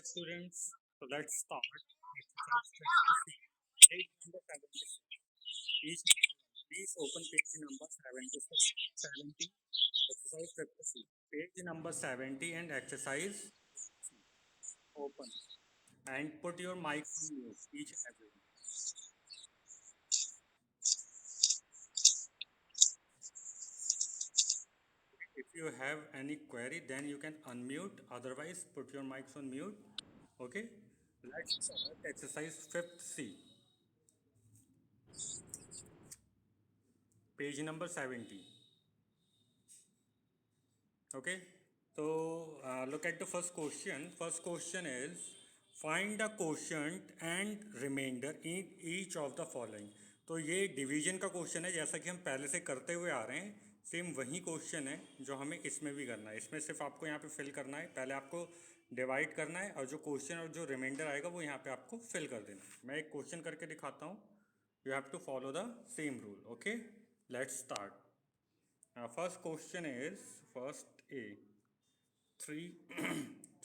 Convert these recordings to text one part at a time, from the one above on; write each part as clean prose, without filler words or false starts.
students. So let's start. Exercise 26. Page number 76. Each please open page number 76. 70. Exercise 56. Page number 70 and exercise open. And put your mic on mute. Each and every one. If you have any query, then you can unmute. Otherwise, put your mics on mute. Okay. Let's start exercise 5th C. Page number 70. Okay, so look at the first question. First question is find the quotient and remainder in each of the following. तो ये division का question है, जैसा कि हम पहले से करते हुए आ रहे हैं. सेम वही क्वेश्चन है जो हमें इसमें भी करना है. इसमें सिर्फ आपको यहाँ पे फिल करना है. पहले आपको डिवाइड करना है और जो क्वेश्चन और जो रिमाइंडर आएगा वो यहाँ पे आपको फिल कर देना है. मैं एक क्वेश्चन करके दिखाता हूँ. You have to follow the same rule. Okay, let's start. First question is first A. 3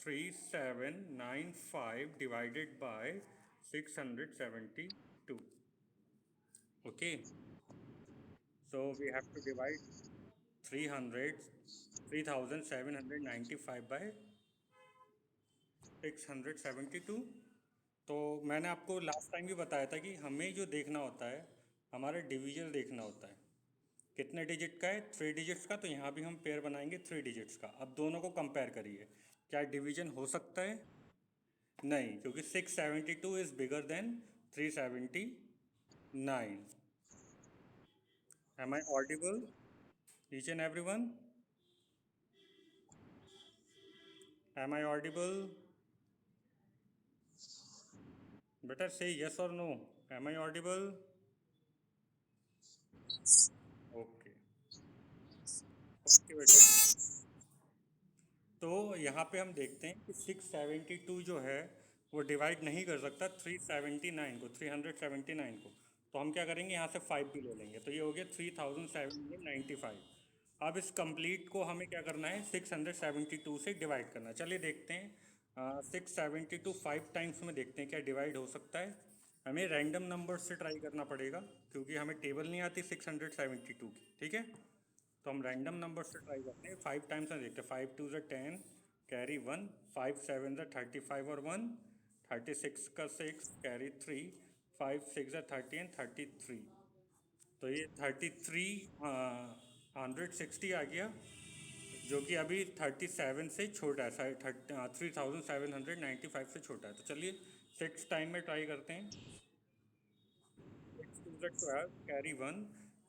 3795 divided by 672. Okay, so we have to divide 300 3795 by 672. तो मैंने आपको लास्ट टाइम भी बताया था कि हमें जो देखना होता है, हमारा डिवीजन देखना होता है. कितने डिजिट का है? 3 डिजिट्स का. तो यहाँ भी हम पेयर बनाएंगे 3 डिजिट्स का. अब दोनों को कंपेयर करिए. क्या डिवीजन हो सकता है? नहीं, क्योंकि 672 is bigger than 379. Am I audible each and every one? Am I audible? बेटा से यस और no. Am I audible? Okay okay बेटा. तो यहाँ पे हम देखते हैं कि 672 जो है वो डिवाइड नहीं कर सकता 379 को, 379 को. तो हम क्या करेंगे, यहाँ से 5 भी ले लेंगे. तो ये हो गया 3795. अब इस कंप्लीट को हमें क्या करना है, 672 से डिवाइड करना है. चलिए देखते हैं. 672 5 टाइम्स में देखते हैं क्या डिवाइड हो सकता है. हमें रैंडम नंबर से ट्राई करना पड़ेगा क्योंकि हमें टेबल नहीं आती 672 की. ठीक है, तो हम रैंडम नंबर से ट्राई करते हैं. 5 टाइम्स में देखते हैं. 5 2 10 कैरी 1, 5 7 35 और 1, 36 का 6 कैरी 3, 5 6 30 एंड 33. तो ये 33 160 आ गया, जो कि अभी 37 से छोटा है. 3795 से छोटा है. तो चलिए 6 टाइम में ट्राई करते हैं. 6 2 12 कैरी 1,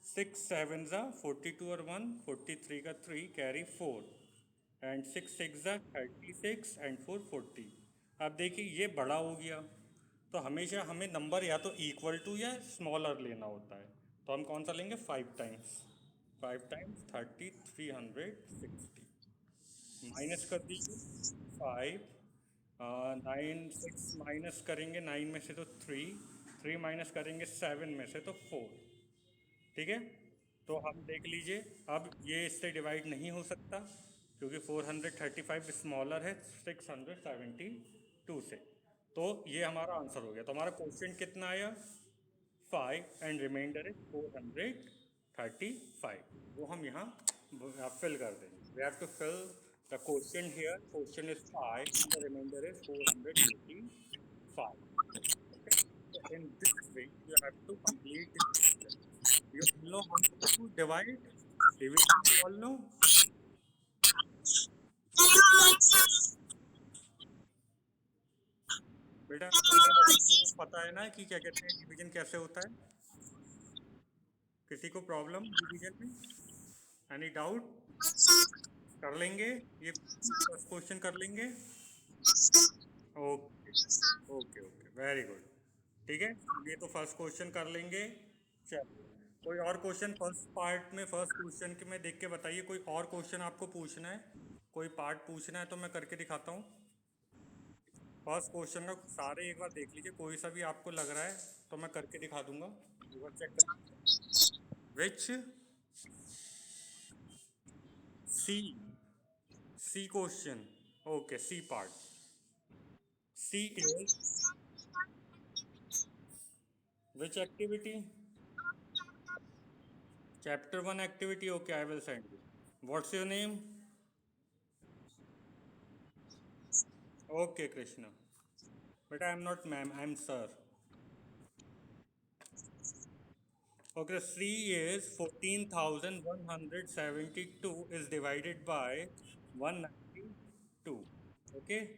6 7 42 और 1, 43 का 3 कैरी 4 एंड 6 6 36 एंड 4 40. अब देखिए ये बड़ा हो गया. तो हमेशा हमें नंबर या तो इक्वल टू या स्मॉलर लेना होता है. तो हम कौन सा लेंगे? 5 टाइम्स. 5 टाइम्स 3360. माइनस कर दीजिए. 5 9 6 माइनस करेंगे 9 में से तो 3, 3 माइनस करेंगे 7 में से तो 4. ठीक है, तो हम देख लीजिए. अब ये इससे डिवाइड नहीं हो सकता क्योंकि 435 स्मॉलर है 672 से. तो ये हमारा आंसर हो गया. तो हमारा क्वेश्चन कितना आया? 5 एंड रिमाइंडर इज 435. वो हम यहाँ फिल कर देंगे. We have to fill the question here. Question is 5 and the remainder is 485. Okay? So in this way, you have to complete this question. You all know how to divide? Division you all know? बेटा सारे बच्चों को पता है ना कि क्या कहते हैं डिवीजन कैसे होता है? किसी को प्रॉब्लम डिवीजन में? Any doubt? कर लेंगे ये फर्स्ट क्वेश्चन कर लेंगे. Okay okay okay, very good. ठीक है, ये तो फर्स्ट क्वेश्चन कर लेंगे. चलिए कोई और क्वेश्चन फर्स्ट पार्ट में, फर्स्ट क्वेश्चन के में देख के बताइए. कोई और क्वेश्चन आपको पूछना है? कोई पार्ट पूछना है तो मैं करके दिखाता हूँ. फर्स्ट क्वेश्चन का सारे एक बार देख लीजिए. कोई सा भी आपको लग रहा है तो मैं करके दिखा दूंगा. एक बार चेक कर. Which? C? C question. Okay, C part. C is which activity? Chapter 1 activity. Okay, I will send you. What's your name? Okay, Krishna. But I am not ma'am, I am sir. Okay, C is 14,172 is divided by 192. Okay,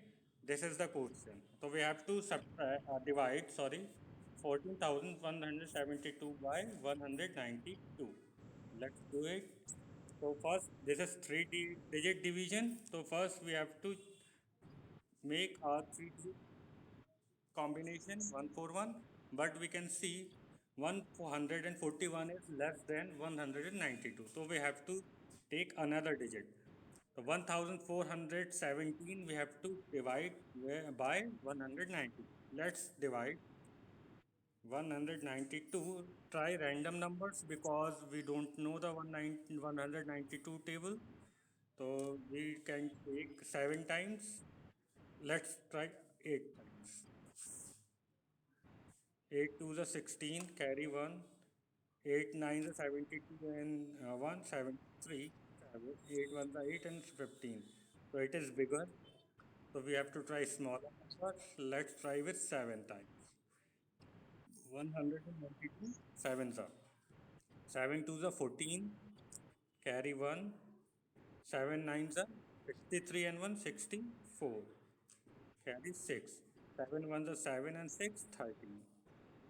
this is the question. So we have to divide, sorry, 14,172 by 192. Let's do it. So first, this is digit division. So first we have to make a three digit combination 141, but we can see 141 is less than 192, so we have to take another digit. So 1417 we have to divide by 190. Let's divide 192. Try random numbers because we don't know the 192 table, so we can take 7 times. Let's try 8 times. 8 to the 16, carry 1. 8 9 is 72 and 1, 73. 8 1 is 8 and 15. So it is bigger. So we have to try smaller number. Let's try with 7 times. 192, 7 are. 7 to the 14, carry 1. 7 9 are 63 and 1, 64. Carry 6. 7 1 is 7 and 6, 13.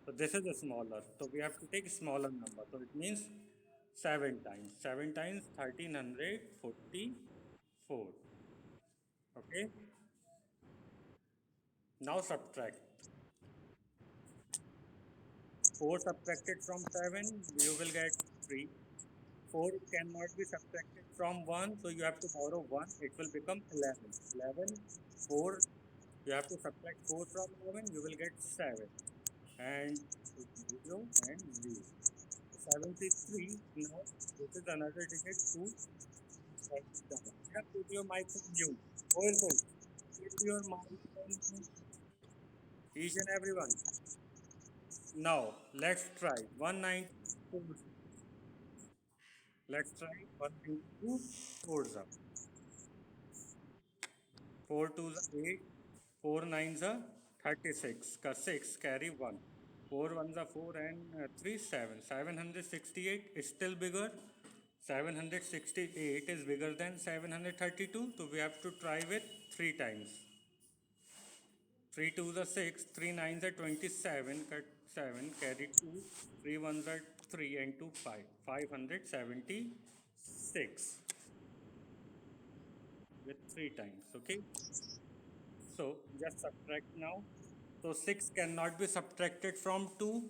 So this is a smaller. So we have to take smaller number. So it means 7 times. 7 times 1344. Okay. Now subtract. 4 subtracted from 7, you will get 3. 4 cannot be subtracted from 1, so you have to borrow 1. It will become 11. 11, 4, you have to subtract 4 from 11, you will get 7. And 0 and 0. 73. Now, this is another digit to put your mic on mute. Hold. Put your mic on mute. Each and everyone. Now, let's try 192. Let's try 192 fours up. 4 to the 8. 4 nines are 36. 6 carry 1. 4 ones are 4 and 3 7. 768 is still bigger. 768 is bigger than 732. So we have to try with 3 times. 3 2s are 6, 3 9s are 27, cut 7, carry 2, 3 1s are 3 and 2 5, 576 with 3 times, okay? So just subtract now. So 6 cannot be subtracted from 2.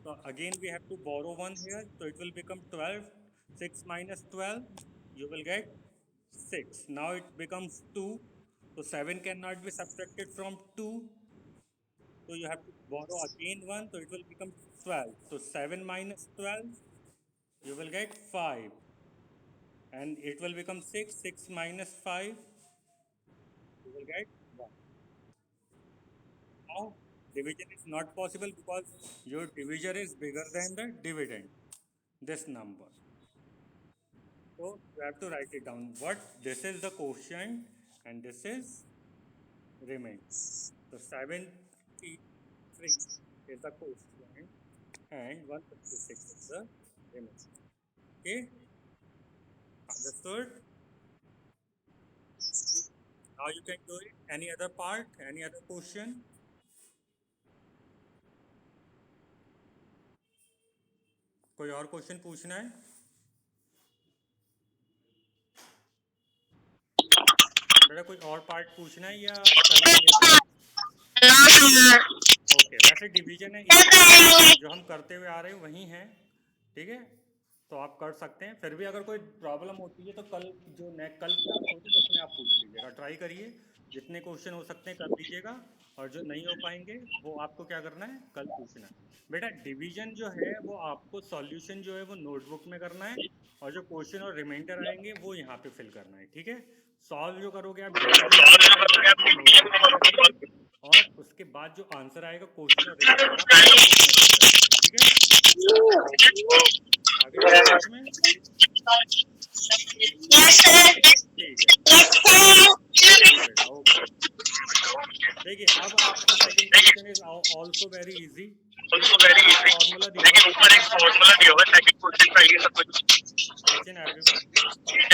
So again we have to borrow 1 here, so it will become 12. 6 minus 12, you will get 6. Now it becomes 2. So 7 cannot be subtracted from 2. So you have to borrow again 1, so it will become 12. So 7 minus 12, you will get 5. And it will become 6. 6 minus 5, you will get 1. Now, division is not possible because your divisor is bigger than the dividend, this number. So you have to write it down. What? This is the quotient and this is remains. So 73 is the quotient and 156 is the remainder. Okay? Understood? Now you can do it. Any other part? Any other question? कोई और question पूछना है? बेटा कोई और part पूछना है या ओके, वैसे डिवीजन है जो हम करते हुए आ रहे हैं वही है, ठीक है? तो आप कर सकते हैं। फिर भी अगर कोई प्रॉब्लम होती है तो कल जो कल क्लास होती है तो उसमें आप पूछ लीजिएगा, ट्राई करिए, जितने क्वेश्चन हो सकते हैं कर लीजिएगा, और जो नहीं हो पाएंगे वो आपको क्या करना है, कल पूछना है। बेटा डिवीजन जो है वो आपको सॉल्यूशन जो है वो नोटबुक में करना है, और जो क्वेश्चन और रिमाइंडर आएंगे वो यहाँ पे फिल करना है, ठीक है? सॉल्व जो करोगे आप और बाद जो आंसर आएगा क्वेश्चन और रिमाइंडर आप बुक में लिख सकते हैं, ठीक है। आगे चलो इसमें, ठीक है, बेटा ओके। देखिए अब आपका second question is also very easy. Formula दिया हुआ सेकंड क्वेश्चन का ये सब कुछ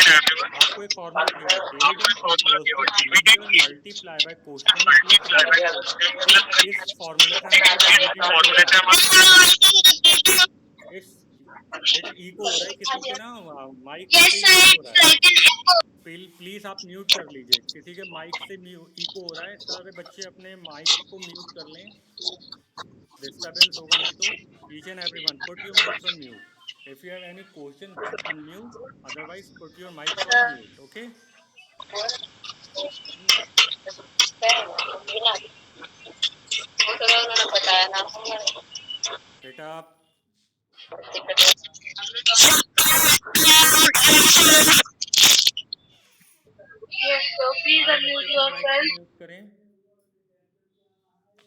एवरीवन, आपको एक फॉर्मूला दिया हुआ है, dividend equals to division multiply by quotient plus remainder. इस फॉर्मूले से हमको डिविडेंड इस बेटा इको हो रहा है किसी के ना, माइक से इको हो रहा है, प्लीज आप म्यूट कर लीजिए, किसी के माइक से इको हो रहा है, सारे बच्चे अपने माइक को म्यूट कर लें, डिस्टर्बेंस होगा नहीं तो। Each and everyone put your mics on mute, if you have any question then unmute, otherwise put your mics on mute, okay? बेटा आप म्यूट करें।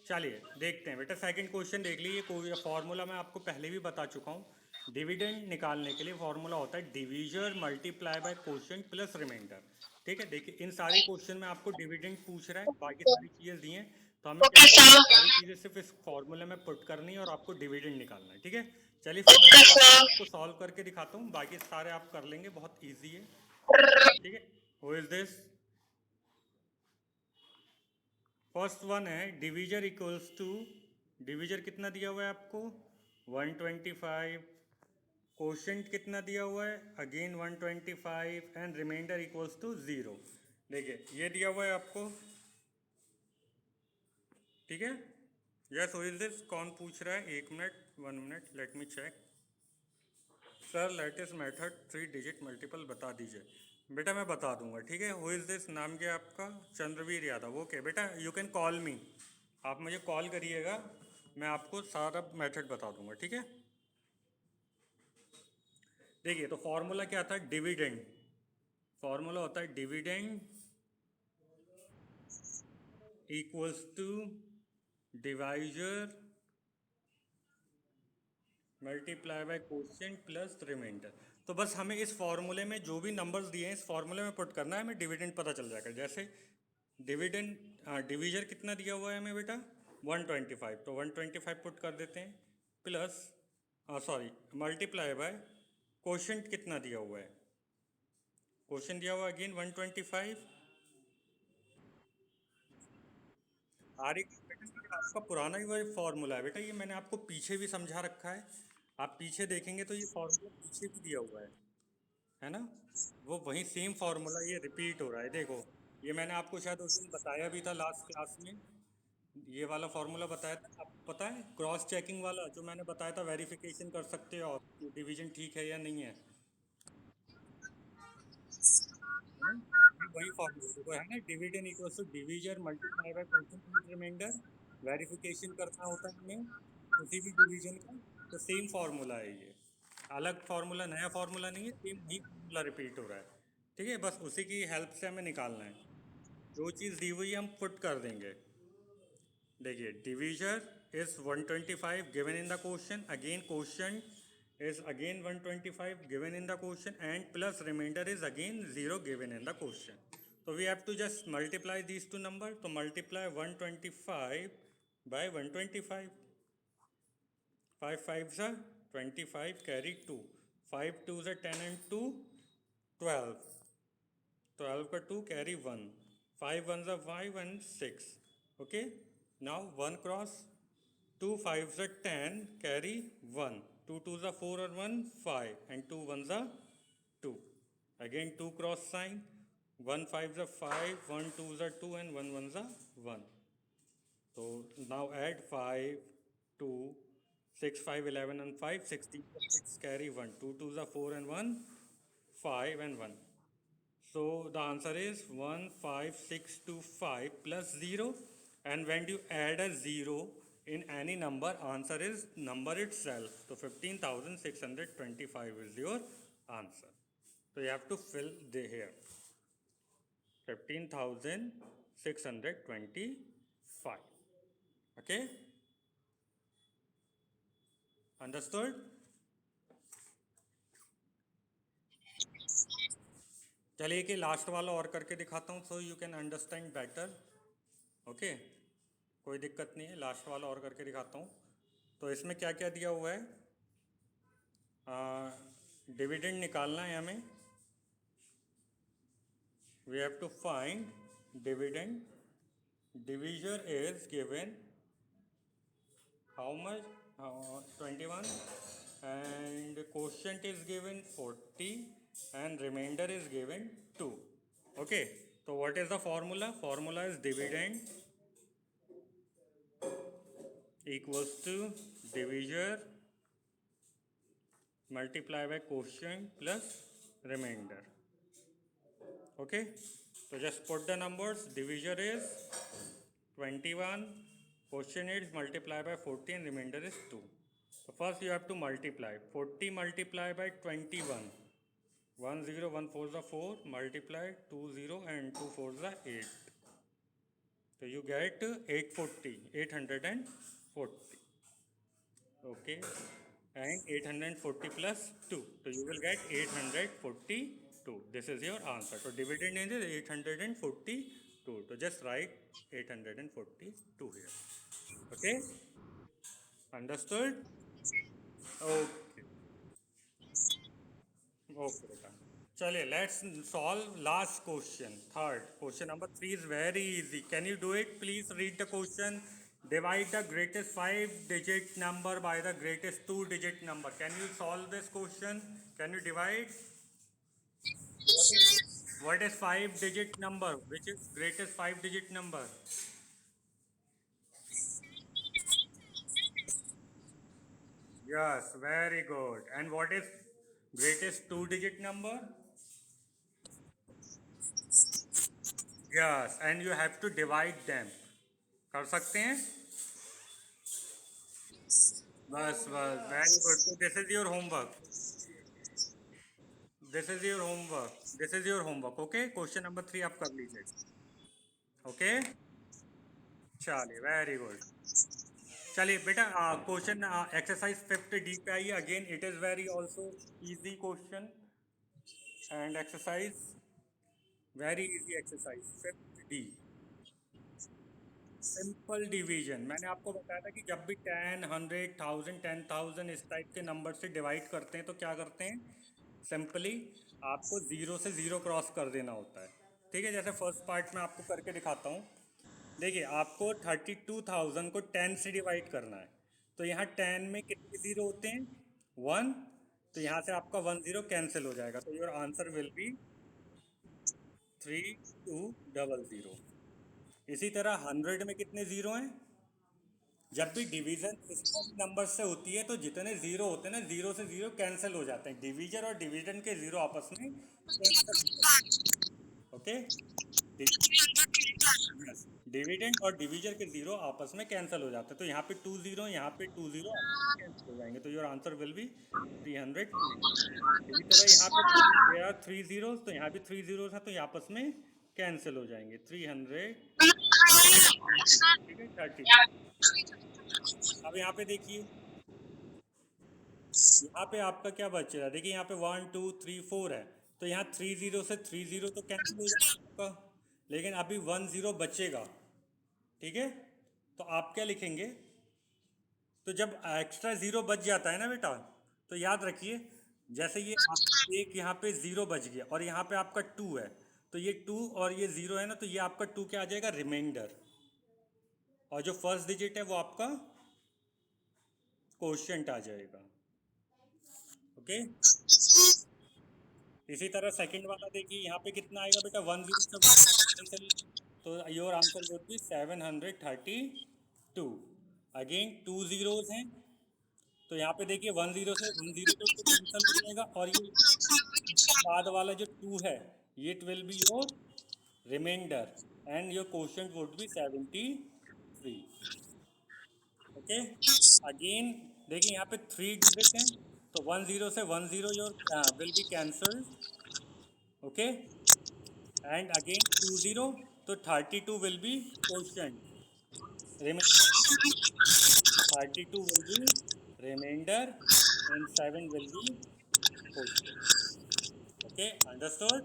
चलिए देखते हैं बेटा, सेकंड क्वेश्चन देख लीजिए। कोई फॉर्मूला मैं आपको पहले भी बता चुका हूँ, डिविडेंड निकालने के लिए फॉर्मूला होता है divisor multiply by quotient plus remainder, ठीक है। देखिए इन सारे क्वेश्चन में आपको डिविडेंड पूछ रहा है, बाकी सारी चीजें दी हैं, तो हमें क्या सारी चीजें सिर्फ इस फॉर्मूले में पुट करनी है और आपको डिविडेंड निकालना है, ठीक है। चलिए आपको सॉल्व करके दिखाता हूँ, बाकी सारे आप कर लेंगे, बहुत ईजी है, ठीक है। Who is this? First one है डिवीजर इक्वल्स टू, डिवीजर कितना दिया हुआ है आपको 125, क्वोशिएंट कितना दिया हुआ है again 125 and remainder equals to 0। देखिए ये दिया हुआ है आपको, ठीक है। Yes who is this? कौन पूछ रहा है? एक minute, 1 minute, let me check. Sir latest method 3 digit multiple बता दीजिए। बेटा मैं बता दूंगा, ठीक है। Who is this? नाम क्या है आपका? चंद्रवीर यादव, ओके बेटा यू कैन कॉल मी, आप मुझे कॉल करिएगा, मैं आपको सारा मेथड बता दूंगा, ठीक है। देखिए तो फॉर्मूला क्या था, डिविडेंड, फॉर्मूला होता है dividend equals to divisor multiply by quotient plus remainder. तो बस हमें इस फॉर्मूले में जो भी नंबर्स दिए हैं इस फॉर्मूले में पुट करना है, हमें डिविडेंड पता चल जाएगा। जैसे डिविडेंड, डिवीजर कितना दिया हुआ है हमें बेटा 125, तो 125 पुट कर देते हैं, plus sorry multiply by quotient कितना दिया हुआ है, क्वोशिएंट दिया हुआ अगेन 125। आर एक बेटा आपका पुराना ही वही फॉर्मूला है बेटा, ये मैंने आपको पीछे भी समझा रखा है, आप पीछे देखेंगे तो ये फॉर्मूला पीछे भी दिया हुआ है ना, वो वही सेम फार्मूला ये रिपीट हो रहा है, देखो ये मैंने आपको शायद उस दिन बताया भी था लास्ट क्लास में, ये वाला फार्मूला बताया था आपको, पता है क्रॉस चेकिंग वाला जो मैंने बताया था, वेरिफिकेशन कर सकते हो आप डिवीजन ठीक है या नहीं है ना? ये वही फार्मूला देखो है ना, dividend equals to division multiply by quotient remainder, verification करना होता है हमें किसी भी डिवीजन का, तो सेम फार्मूला है ये, अलग फार्मूला नया फार्मूला नहीं है, सेम वही फार्मूला रिपीट हो रहा है, ठीक है। बस उसी की हेल्प से हमें निकालना है, जो चीज़ दी हुई है हम पुट कर देंगे। देखिए divisor is 125 given in the question, again question is again 125 given in the question and plus remainder is again 0 given in the question. So we have to just multiply these two numbers. So multiply 125 by 125. 5 5s are 25 carry 2. 5 2s are 10 and 2 12. 12 का 2 carry 1. 5 1s are 5 and 6. Okay. Now 1 cross. 2 5s are 10 carry 1. 2 2s are 4 or 1 5 and 2 1s are 2. Again 2 cross sign. 1 5s are 5, 1 2s are 2 and 1 1s are 1. So now add 5, 2, 6, 5, 11 and 5, 16, 6 carry 1. 2 2s are 4 and 1, 5 and 1. So the answer is 1 5 6 2 5 plus 0, and when you add a 0 in any number, answer is number itself. So 15,625 is your answer. So you have to fill the here 15,625. Okay, understood? चलिए कि last वाला और करके दिखाता हूँ so you can understand better. Okay, कोई दिक्कत नहीं है, लास्ट वाला और करके दिखाता हूँ। तो इसमें क्या क्या दिया हुआ है, डिविडेंड निकालना है हमें। We have to find dividend. Divisor is given how much, 21, and quotient is given 40 and remainder is given 2. Okay, so what is the formula? Formula is dividend equals to divisor multiply by quotient plus remainder. Okay, so just put the numbers. Divisor is 21, quotient is multiply by 40 and remainder is 2. So first you have to multiply 40 multiply by 21. 1 0 1 4 the 4 multiply 2 0 and 2 4 the 8. So you get 840, 840. Okay, and 840 plus 2. So you will get 842. This is your answer. So dividend is 842. So just write 842 here. Okay, understood? Okay, okay, beta. चलिए let's solve last question, third question number 3 is very easy. Can you do it? Please read the question. Divide the greatest 5 digit number by the greatest 2 digit number. Can you solve this question? Can you divide what is 5 digit number, which is greatest 5 digit number? Yes, very good. And what is greatest 2 digit number? Yes, and you have to divide them। कर सकते हैं? बस बस, very good. तो this is your homework, this is your homework, this is your homework. Okay, question number 3 आप कर लीजिए। Okay, चलिए वेरी गुड। चलिए बेटा, क्वेश्चन एक्सरसाइज 5th डी पे आइए। Again it is very also easy question and exercise, very easy exercise 5th D. Simple division, मैंने आपको बताया था कि जब भी 10, 100, 1000, 10,000 इस टाइप के नंबर से डिवाइड करते हैं तो क्या करते हैं, सिंपली आपको ज़ीरो से ज़ीरो क्रॉस कर देना होता है। ठीक है, जैसे फर्स्ट पार्ट में आपको करके दिखाता हूँ। देखिए, आपको 32,000 को 10 से डिवाइड करना है। तो यहाँ 10 में कितने ज़ीरो होते हैं? 1। तो यहाँ से आपका 1 ज़ीरो कैंसिल हो जाएगा, तो योर आंसर विल बी 3200। इसी तरह 100 में कितने ज़ीरो हैं? जब भी डिवीजन सिस्टम नंबर से होती है तो जितने ज़ीरो होते हैं ना, ज़ीरो से ज़ीरो कैंसिल हो जाते हैं। डिवीजन और डिवीजन के ज़ीरो आपस में कैंसिल। ओके, डिविडेंड और डिवीजर के जीरो आपस में कैंसिल हो जाते हैं। तो यहाँ पे 2 जीरो, यहाँ पे 2 जीरो कैंसिल हो जाएंगे, तो योर आंसर विल बी 300। इसी तरह यहाँ पे 3 जीरो, तो यहाँ भी 3 जीरो है, तो ये आपस में कैंसिल हो जाएंगे। 300, ठीक है, 30। अब यहाँ पे देखिए, यहाँ पे आपका क्या बच रहा है? देखिए यहाँ पे 1 2 3 4 है, तो यहाँ 3 जीरो से 3 जीरो तो कैंसिल हो जाएगा आपका, लेकिन अभी 1 जीरो बचेगा। ठीक है, तो आप क्या लिखेंगे? तो जब एक्स्ट्रा ज़ीरो बच जाता है ना बेटा, तो याद रखिए, जैसे ये एक यहाँ पे ज़ीरो बच गया और यहाँ पे आपका 2 है, तो ये 2 और ये ज़ीरो है ना, तो ये आपका 2 क्या आ जाएगा? रिमाइंडर। और जो फर्स्ट डिजिट है वो आपका कोशेंट आ जाएगा। ओके, इसी तरह सेकंड वाला देखिए, यहाँ पे कितना आएगा बेटा? 1 जीरो, तो your answer would be 732। Again 2 zeros हैं, तो यहाँ पे देखिए 1 जीरो से 1 जीरो तो कैंसिल हो जाएगा, और ये बाद वाला जो 2 है, ये it will be your remainder, and your quotient would be 73। Okay, again देखिए यहाँ पे 3 डिजिट हैं, तो 1 जीरो से 1 zero your will be cancelled. Okay, and again 2 zero, तो 32 will be quotient. 32 will be remainder and 7 will be quotient. Okay, understood?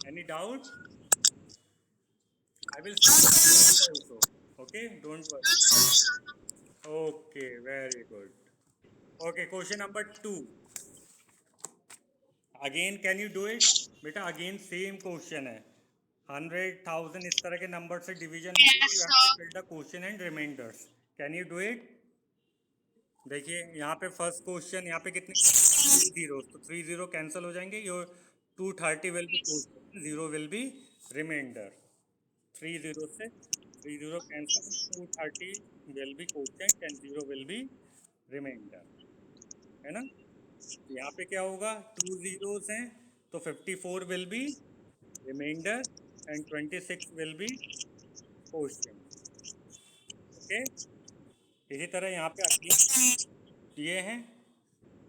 Any doubt? I will start also. Okay, don't worry. Okay, very good. Okay, question number 2. Again, can you do it? बेटा again same question है. 100,000 इस तरह के number से division you have to fill the question and remainders. Can you do it? देखिए यहाँ पे first question यहाँ पे कितने 3 जीरो, तो 3 जीरो कैंसिल हो जाएंगे. Your 230 will be question, 0 will be remainder. 3 zero से 3 zero cancel, 230 will be question and 0 will be remainder. है ना? यहाँ पे क्या होगा, 2 जीरोस हैं तो 54 will be remainder and 26 will be question. Okay, इसी तरह यहाँ पे ये हैं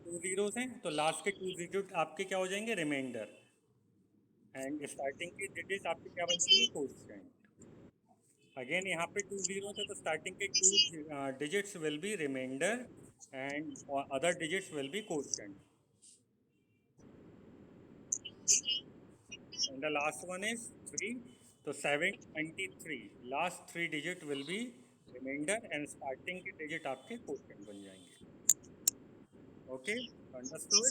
2 जीरोस हैं तो लास्ट के 2 डिजिट आपके क्या हो जाएंगे, रिमाइंडर. एंड स्टार्टिंग की डिजिट आपकी क्या बन जाएगी, क्वेश्चन. अगेन यहाँ पे 2 जीरो थे तो स्टार्टिंग के 2 digits will be remainder and other digits will be question. And the last one is 3, तो 723 last 3 digit will be remainder and starting के डिजिट आपके क्वेश्चन बन जाएंगे. Okay, understood?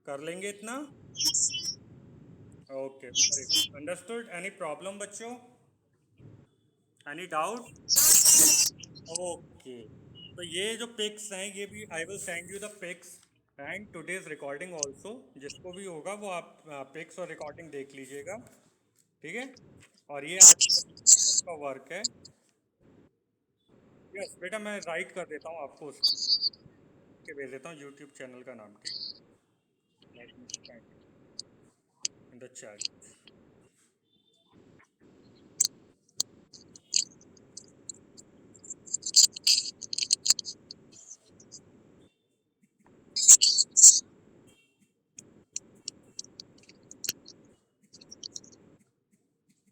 कर लेंगे इतना? Okay, understood. एनी प्रॉब्लम बच्चों? Any doubt? ओके, तो ये जो पिक्स हैं ये भी I will send you the pics and today's recording also. जिसको भी होगा वो आप पिक्स और रिकॉर्डिंग देख लीजिएगा. ठीक है, और ये आज का वर्क है. यस बेटा, मैं राइट कर देता हूँ आपको उसके भेज देता हूँ यूट्यूब चैनल का नाम के इन द चैट.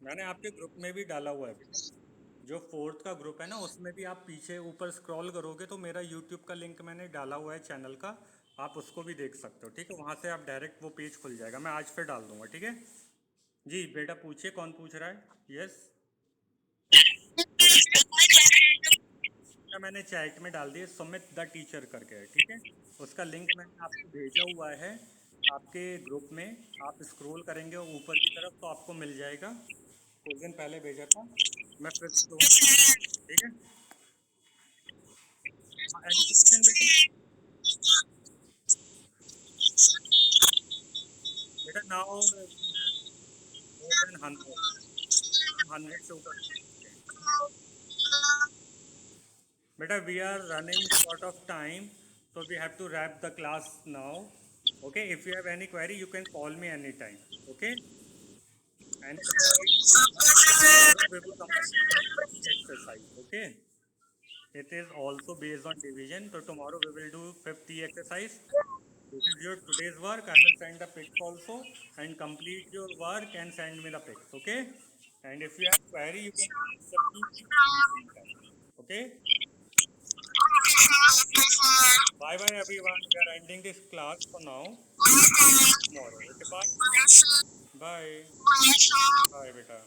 मैंने आपके ग्रुप में भी डाला हुआ है बेटा. जो फोर्थ का ग्रुप है ना उसमें भी आप पीछे ऊपर स्क्रॉल करोगे तो मेरा यूट्यूब का लिंक मैंने डाला हुआ है चैनल का. आप उसको भी देख सकते हो. ठीक है, वहाँ से आप डायरेक्ट वो पेज खुल जाएगा. मैं आज फिर डाल दूंगा. ठीक है जी बेटा, पूछिए कौन पूछ रहा है. यस, मैंने चैट में डाल दिया सुमित द टीचर करके है. ठीक है, उसका लिंक मैंने आपको भेजा हुआ है आपके ग्रुप में. आप स्क्रॉल करेंगे ऊपर की तरफ तो आपको मिल जाएगा. कुछ दिन पहले भेजा था मैं फिर तो. ठीक है, एनी क्वेश्चन बेटा? नाउ मोर देन 100 से ऊपर. बेटा we are running short of time so we have to wrap the class now. Okay, if you have any query you can call me anytime. Okay, and we will complete the exercise. Okay, it is also based on division, so tomorrow we will do 50 exercise. This is your today's work. I will send the pics also and complete your work and send me the pics. Okay, and if you have query you can anytime. Okay, bye bye everyone. We are ending this class for now. Tomorrow. Okay, bye. Bye. Bye, beta.